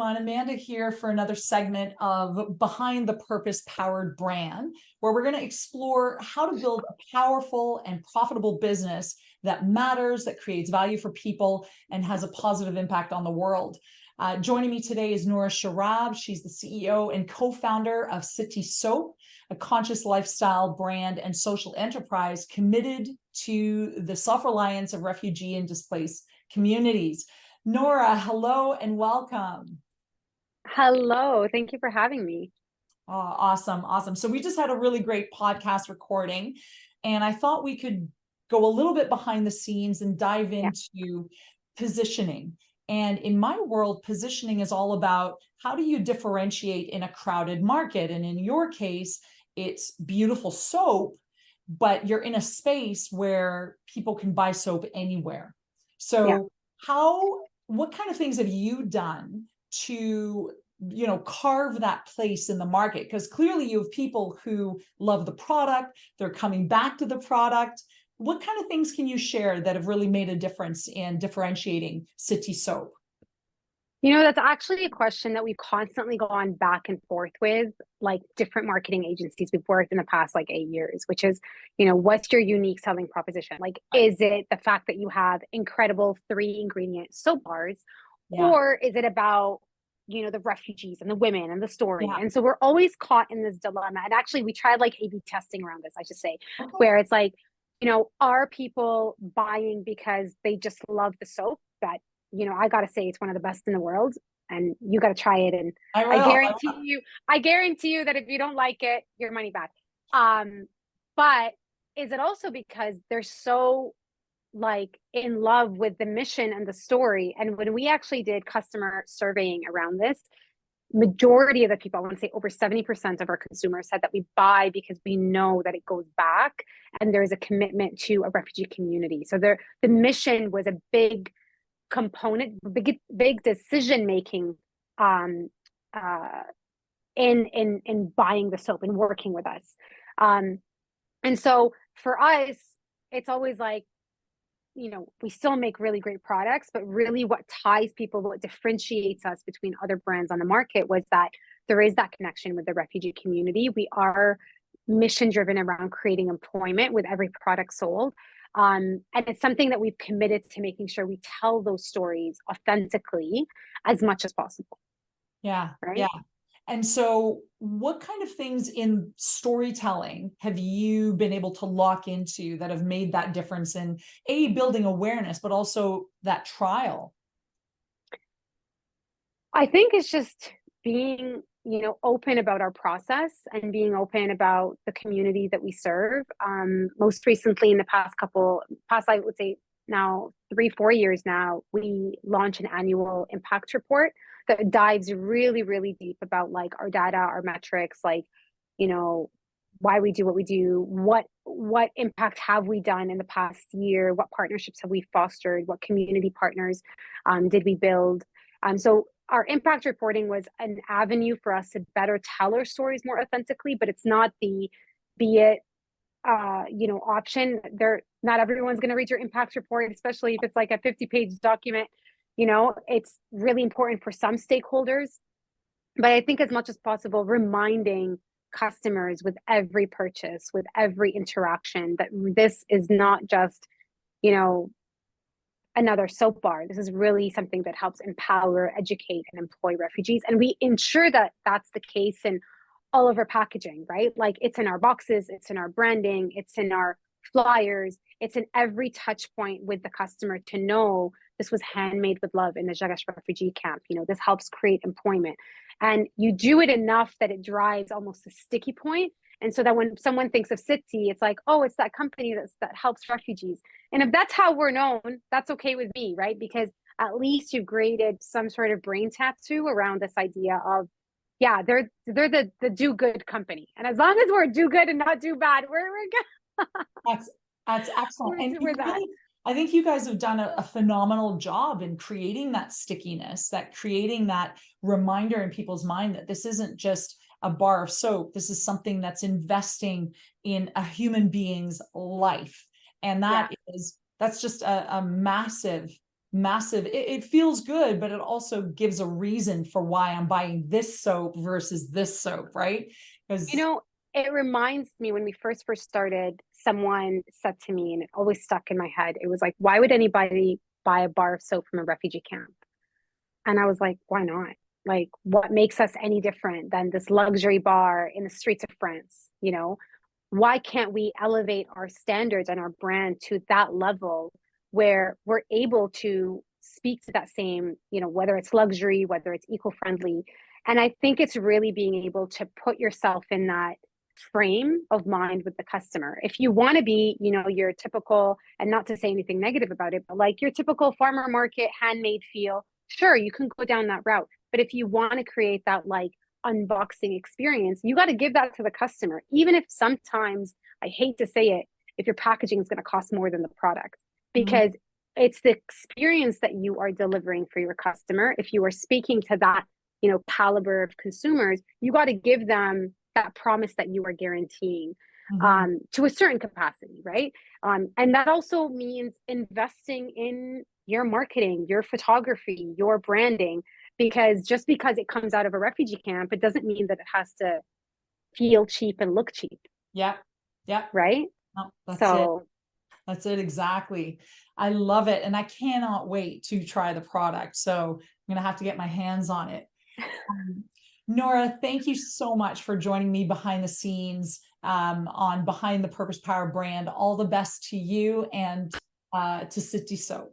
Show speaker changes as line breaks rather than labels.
everyone. Amanda here for another segment of Behind the Purpose Powered Brand, where we're going to explore how to build a powerful and profitable business that matters, that creates value for people, and has a positive impact on the world. Joining me today is Noora Sharrab. She's the CEO and co-founder of SITTI Soap, a conscious lifestyle brand and social enterprise committed to the self-reliance of refugee and displaced communities. Noora, hello and welcome.
Hello, thank you for having me.
Oh, awesome. So we just had a really great podcast recording, and I thought we could go a little bit behind the scenes and dive into positioning. And in my world, positioning is all about how do you differentiate in a crowded market? And in your case, it's beautiful soap, but you're in a space where people can buy soap anywhere. So what kind of things have you done to, carve that place in the market? Because clearly you have people who love the product, they're coming back to the product. What kind of things can you share that have really made a difference in differentiating SITTI Soap?
That's actually a question that we've constantly gone back and forth with, like different marketing agencies we've worked in the past 8 years, which is, what's your unique selling proposition? Like, is it the fact that you have incredible 3-ingredient soap bars, or is it about, the refugees and the women and the story? And so we're always caught in this dilemma. And actually, we tried A/B testing around this, I should say, where it's like, are people buying because they just love the soap that, I got to say it's one of the best in the world and you got to try it. And I guarantee you that if you don't like it, your money back. But is it also because they're so in love with the mission and the story? And when we actually did customer surveying around this, majority of the people, I want to say over 70% of our consumers, said that we buy because we know that it goes back and there's a commitment to a refugee community. So the mission was a big component, big decision making in buying the soap and working with us. And so for us, it's always we still make really great products, but really what ties people, what differentiates us between other brands on the market was that there is that connection with the refugee community. We are mission driven around creating employment with every product sold. And it's something that we've committed to making sure we tell those stories authentically as much as possible.
Yeah.
Right.
Yeah. And so what kind of things in storytelling have you been able to lock into that have made that difference in building awareness, but also that trial?
I think it's just being, open about our process and being open about the community that we serve. Most recently in the past, I would say now 3-4 years now, we launch an annual impact report that dives really, really deep about our data, our metrics, why we do what we do, what impact have we done in the past year, what partnerships have we fostered, what community partners did we build. So our impact reporting was an avenue for us to better tell our stories more authentically, but it's not the option. Not everyone's going to read your impact report, especially if it's a 50-page document. It's really important for some stakeholders, but I think as much as possible, reminding customers with every purchase, with every interaction, that this is not just, another soap bar. This is really something that helps empower, educate, and employ refugees. And we ensure that that's the case in all of our packaging, right? It's in our boxes, it's in our branding, it's in our flyers, it's in every touch point with the customer to know this was handmade with love in the Jagash refugee camp. This helps create employment. And you do it enough that it drives almost a sticky point. And so that when someone thinks of SITTI, it's oh, it's that company that helps refugees. And if that's how we're known, that's okay with me, right? Because at least you've created some sort of brain tattoo around this idea of, they're the do good company. And as long as we're do good and not do bad, we're good.
That's excellent. And I think you guys have done a phenomenal job in creating that stickiness, creating that reminder in people's mind that this isn't just a bar of soap. This is something that's investing in a human being's life. And that's just a massive massive, it feels good, but it also gives a reason for why I'm buying this soap versus this soap, right? Because
It reminds me when we first started, someone said to me, and it always stuck in my head, it was like, why would anybody buy a bar of soap from a refugee camp? And I was like, why not? Like, what makes us any different than this luxury bar in the streets of France? Why can't we elevate our standards and our brand to that level where we're able to speak to that same, whether it's luxury, whether it's eco-friendly. And I think it's really being able to put yourself in that frame of mind with the customer. If you want to be, your typical, and not to say anything negative about it, but like your typical farmer market handmade feel, sure, you can go down that route. But if you want to create that like unboxing experience, you got to give that to the customer, even if sometimes, I hate to say it, if your packaging is going to cost more than the product, because it's the experience that you are delivering for your customer. If you are speaking to that, caliber of consumers, you got to give them that promise that you are guaranteeing to a certain capacity, right? And that also means investing in your marketing, your photography, your branding, because just because it comes out of a refugee camp, it doesn't mean that it has to feel cheap and look cheap.
Yeah.
Right?
No, that's it. Exactly. I love it. And I cannot wait to try the product. So I'm going to have to get my hands on it. Noora, thank you so much for joining me behind the scenes on Behind the Purpose Power brand. All the best to you and to SITTI Soap.